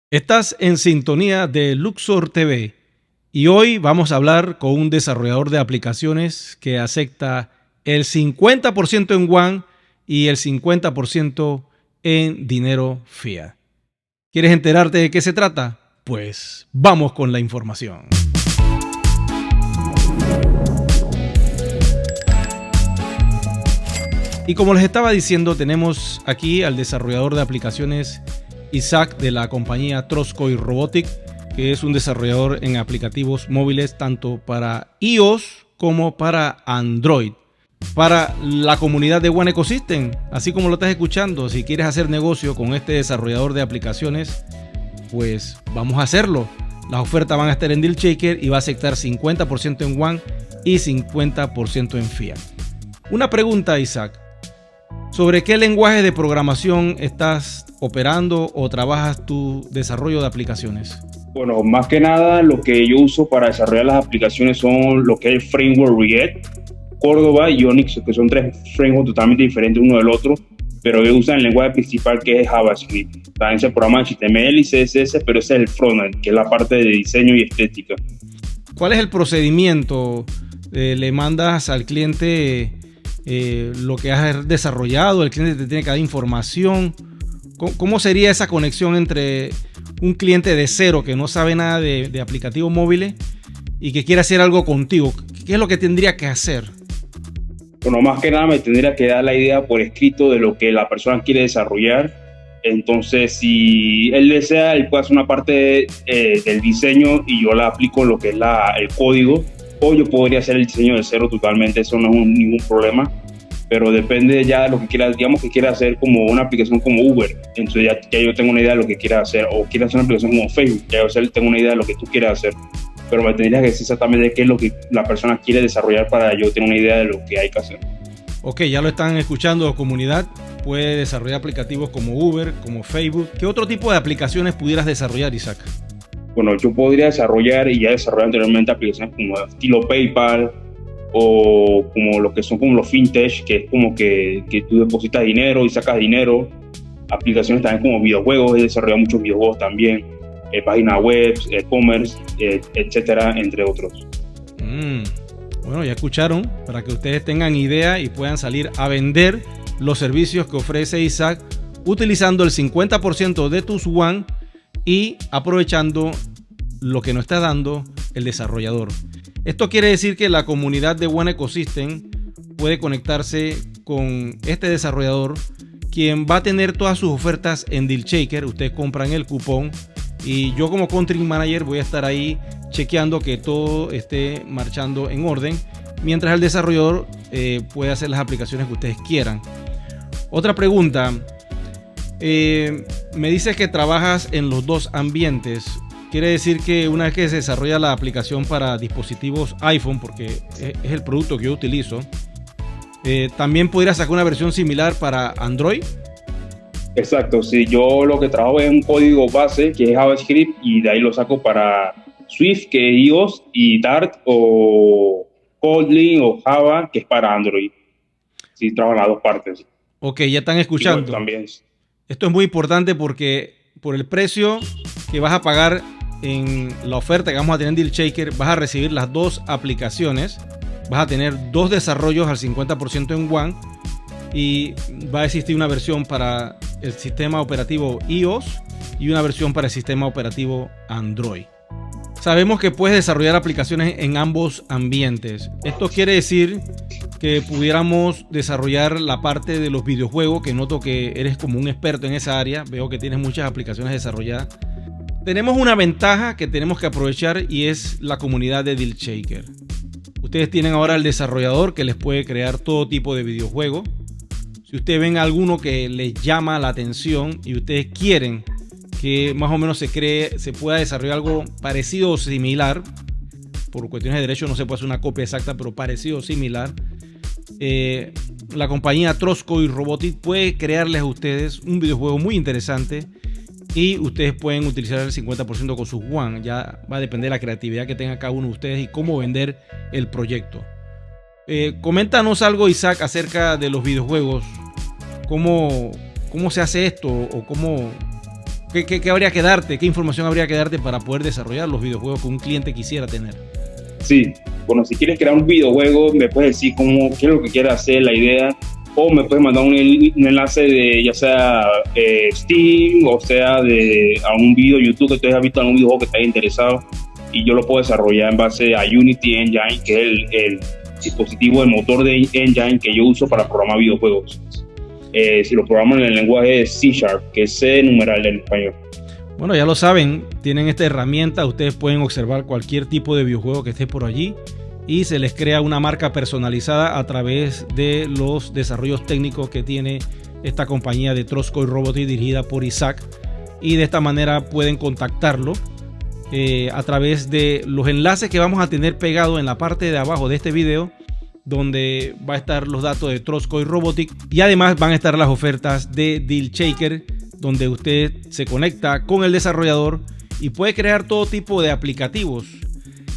Estás en sintonía de Luxor TV y hoy vamos a hablar con un desarrollador de aplicaciones que acepta el 50% en One y el 50% en dinero fiat. ¿Quieres enterarte de qué se trata? Pues vamos con la información. Y como les estaba diciendo, tenemos aquí al desarrollador de aplicaciones Isaac de la compañía Troscoy Robotic, que es un desarrollador en aplicativos móviles tanto para iOS como para Android. Para la comunidad de One Ecosystem, así como lo estás escuchando, si quieres hacer negocio con este desarrollador de aplicaciones, pues vamos a hacerlo. Las ofertas van a estar en DealShaker y va a aceptar 50% en One y 50% en fiat. Una pregunta, Isaac. ¿Sobre qué lenguaje de programación estás operando o trabajas tu desarrollo de aplicaciones? Bueno, más que nada lo que yo uso para desarrollar las aplicaciones son lo que es el framework React, Cordova y Onyx, que son tres frameworks totalmente diferentes uno del otro, pero ellos usan el lenguaje principal que es JavaScript. También se programan HTML y CSS, pero ese es el frontend, que es la parte de diseño y estética. ¿Cuál es el procedimiento? ¿Le mandas al cliente lo que has desarrollado? ¿El cliente te tiene que dar información? ¿Cómo sería esa conexión entre un cliente de cero que no sabe nada de aplicativos móviles y que quiere hacer algo contigo? ¿Qué es lo que tendría que hacer? Bueno, más que nada me tendría que dar la idea por escrito de lo que la persona quiere desarrollar. Entonces, si él desea, él puede hacer una parte del diseño y yo la aplico en lo que es el código, o yo podría hacer el diseño de cero totalmente, eso no es ningún problema. Pero depende ya de lo que quiera, digamos que quiera hacer como una aplicación como Uber, entonces ya yo tengo una idea de lo que quiera hacer, o quiera hacer una aplicación como Facebook, ya yo tengo una idea de lo que tú quieras hacer, pero me tendrías que decir exactamente qué es lo que la persona quiere desarrollar para yo tener una idea de lo que hay que hacer. Ok, ya lo están escuchando, comunidad. Puede desarrollar aplicativos como Uber, como Facebook. ¿Qué otro tipo de aplicaciones pudieras desarrollar, Isaac? Bueno, yo podría desarrollar y ya desarrollé anteriormente aplicaciones como estilo PayPal, o como lo que son como los fintech, que es como que tú depositas dinero y sacas dinero. Aplicaciones también como videojuegos, he desarrollado muchos videojuegos también, páginas web, e-commerce, etcétera, entre otros. Bueno, ya escucharon, para que ustedes tengan idea y puedan salir a vender los servicios que ofrece Isaac utilizando el 50% de tus One y aprovechando lo que nos está dando el desarrollador. Esto quiere decir que la comunidad de One Ecosystem puede conectarse con este desarrollador, quien va a tener todas sus ofertas en DealShaker. Ustedes compran el cupón y yo como Country Manager voy a estar ahí chequeando que todo esté marchando en orden, mientras el desarrollador puede hacer las aplicaciones que ustedes quieran. Otra pregunta. Me dices que trabajas en los dos ambientes. Quiere decir que una vez que se desarrolla la aplicación para dispositivos iPhone, porque es el producto que yo utilizo, también podría sacar una versión similar para Android. Exacto, sí, yo lo que trabajo es un código base que es JavaScript y de ahí lo saco para Swift, que es iOS, y Dart o Kotlin o Java, que es para Android. Sí, trabajo en las dos partes. Ok, ya están escuchando. También. Esto es muy importante porque por el precio que vas a pagar en la oferta que vamos a tener en DealShaker, vas a recibir las dos aplicaciones, vas a tener dos desarrollos al 50% en One y va a existir una versión para el sistema operativo iOS y una versión para el sistema operativo Android. Sabemos que puedes desarrollar aplicaciones en ambos ambientes. Esto quiere decir que pudiéramos desarrollar la parte de los videojuegos, que noto que eres como un experto en esa área. Veo que tienes muchas aplicaciones desarrolladas. Tenemos una ventaja que tenemos que aprovechar y es la comunidad de DealShaker. Ustedes tienen ahora el desarrollador que les puede crear todo tipo de videojuegos. Si ustedes ven alguno que les llama la atención y ustedes quieren que más o menos se pueda desarrollar algo parecido o similar, por cuestiones de derecho no se puede hacer una copia exacta, pero parecido o similar, la compañía Troscoy Robotic puede crearles a ustedes un videojuego muy interesante y ustedes pueden utilizar el 50% con sus One. Ya va a depender de la creatividad que tenga cada uno de ustedes y cómo vender el proyecto. Coméntanos algo, Isaac, acerca de los videojuegos. ¿Cómo se hace esto? ¿O ¿Qué habría que darte? ¿Qué información habría que darte para poder desarrollar los videojuegos que un cliente quisiera tener? Sí, bueno, si quieres crear un videojuego, me puedes decir qué es lo que quieres hacer, la idea, o me puedes mandar un enlace de ya sea Steam, o sea a un video YouTube que tú hayas visto en un videojuego que estés interesado, y yo lo puedo desarrollar en base a Unity Engine, que es el dispositivo, el motor de Engine que yo uso para programar videojuegos. Si lo programan en el lenguaje C#, que es C numeral en español. Bueno, ya lo saben, tienen esta herramienta, ustedes pueden observar cualquier tipo de videojuego que esté por allí y se les crea una marca personalizada a través de los desarrollos técnicos que tiene esta compañía de Troskoy Robotics dirigida por Isaac, y de esta manera pueden contactarlo a través de los enlaces que vamos a tener pegados en la parte de abajo de este video, donde va a estar los datos de Troskoy Robotics y además van a estar las ofertas de DealShaker, donde usted se conecta con el desarrollador y puede crear todo tipo de aplicativos.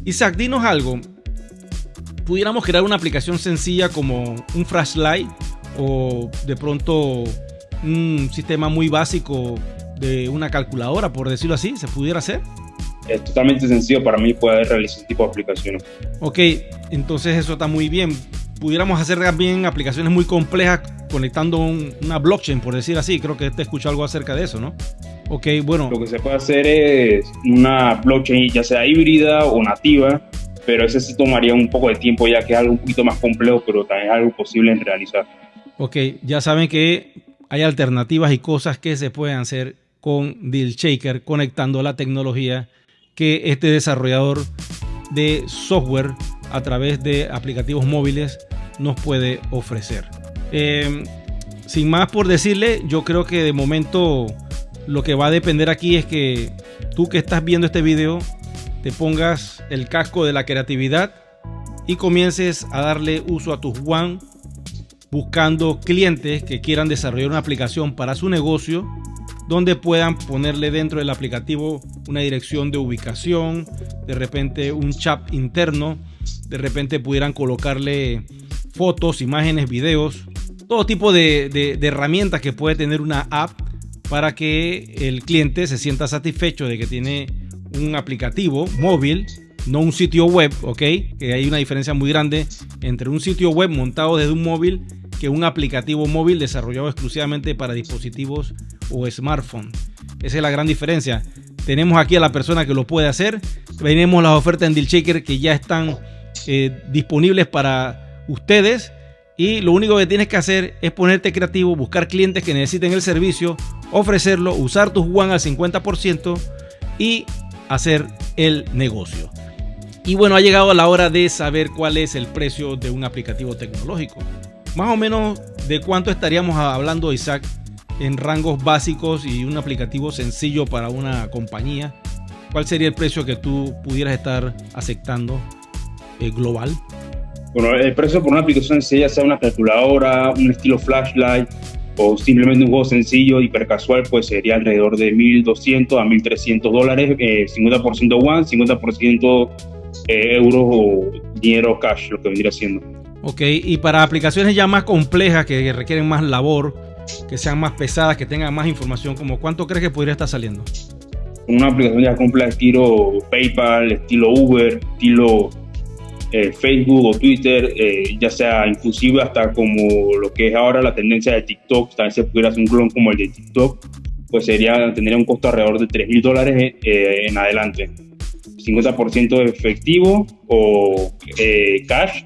Isaac, dinos algo. ¿Pudiéramos crear una aplicación sencilla como un flashlight o de pronto un sistema muy básico de una calculadora, por decirlo así? ¿Se pudiera hacer? Es totalmente sencillo para mí poder realizar este tipo de aplicaciones. Ok, entonces eso está muy bien. Pudiéramos hacer también aplicaciones muy complejas conectando una blockchain, por decir así. Creo que te escuché algo acerca de eso, ¿no? Ok, bueno. Lo que se puede hacer es una blockchain ya sea híbrida o nativa, pero ese sí tomaría un poco de tiempo, ya que es algo un poquito más complejo, pero también es algo posible en realizar. Ok, ya saben que hay alternativas y cosas que se pueden hacer con DealShaker conectando la tecnología que este desarrollador de software a través de aplicativos móviles nos puede ofrecer. Sin más por decirle, yo creo que de momento lo que va a depender aquí es que tú que estás viendo este video te pongas el casco de la creatividad y comiences a darle uso a tus One, buscando clientes que quieran desarrollar una aplicación para su negocio, donde puedan ponerle dentro del aplicativo una dirección de ubicación, de repente un chat interno, de repente pudieran colocarle fotos, imágenes, videos, todo tipo de herramientas que puede tener una app para que el cliente se sienta satisfecho de que tiene un aplicativo móvil, no un sitio web, ¿ok? Que hay una diferencia muy grande entre un sitio web montado desde un móvil que un aplicativo móvil desarrollado exclusivamente para dispositivos o smartphone. Esa es la gran diferencia. Tenemos aquí a la persona que lo puede hacer. Tenemos las ofertas en DealShaker que ya están disponibles para ustedes, y lo único que tienes que hacer es ponerte creativo, buscar clientes que necesiten el servicio, ofrecerlo, usar tus One al 50% y hacer el negocio. Y bueno, ha llegado la hora de saber cuál es el precio de un aplicativo tecnológico. Más o menos de cuánto estaríamos hablando, Isaac, en rangos básicos y un aplicativo sencillo para una compañía. ¿Cuál sería el precio que tú pudieras estar aceptando global? Bueno, el precio por una aplicación sencilla, sea una calculadora, un estilo flashlight o simplemente un juego sencillo, hipercasual, pues sería alrededor de $1,200 a $1,300, 50% One, 50% euros o dinero cash, lo que vendría siendo. Ok, y para aplicaciones ya más complejas que requieren más labor, que sean más pesadas, que tengan más información, ¿como cuánto crees que podría estar saliendo? Una aplicación ya compleja estilo PayPal, estilo Uber, estilo Facebook o Twitter, ya sea inclusive hasta como lo que es ahora la tendencia de TikTok, también se pudiera hacer un clon como el de TikTok, pues tendría un costo alrededor de $3,000 en adelante. 50% efectivo o cash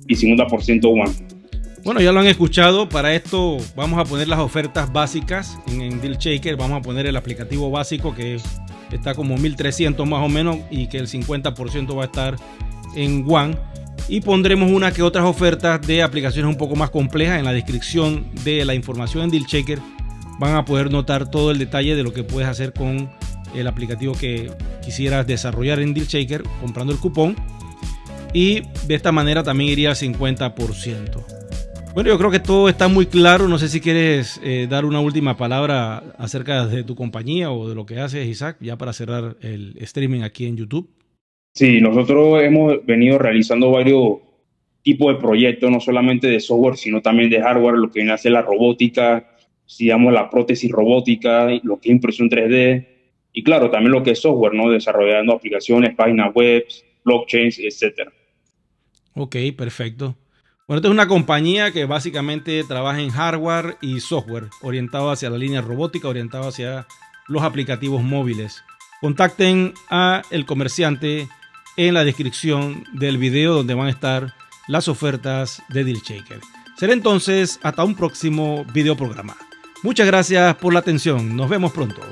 y 50% One. Bueno, ya lo han escuchado. Para esto vamos a poner las ofertas básicas en DealShaker. Vamos a poner el aplicativo básico que está como 1,300 más o menos, y que el 50% va a estar en One. Y pondremos una que otras ofertas de aplicaciones un poco más complejas. En la descripción de la información en DealShaker van a poder notar todo el detalle de lo que puedes hacer con el aplicativo que quisieras desarrollar en DealShaker comprando el cupón, y de esta manera también iría al 50%. Bueno, yo creo que todo está muy claro. No sé si quieres dar una última palabra acerca de tu compañía o de lo que haces, Isaac, ya para cerrar el streaming aquí en YouTube. Sí, nosotros hemos venido realizando varios tipos de proyectos, no solamente de software, sino también de hardware, lo que viene a ser la robótica, digamos, la prótesis robótica, lo que es impresión 3D, y claro, también lo que es software, ¿no? Desarrollando aplicaciones, páginas web, blockchains, etcétera. Ok, perfecto. Bueno, esta es una compañía que básicamente trabaja en hardware y software, orientado hacia la línea robótica, orientado hacia los aplicativos móviles. Contacten a el comerciante en la descripción del video donde van a estar las ofertas de DealShaker. Será entonces hasta un próximo video programa. Muchas gracias por la atención. Nos vemos pronto.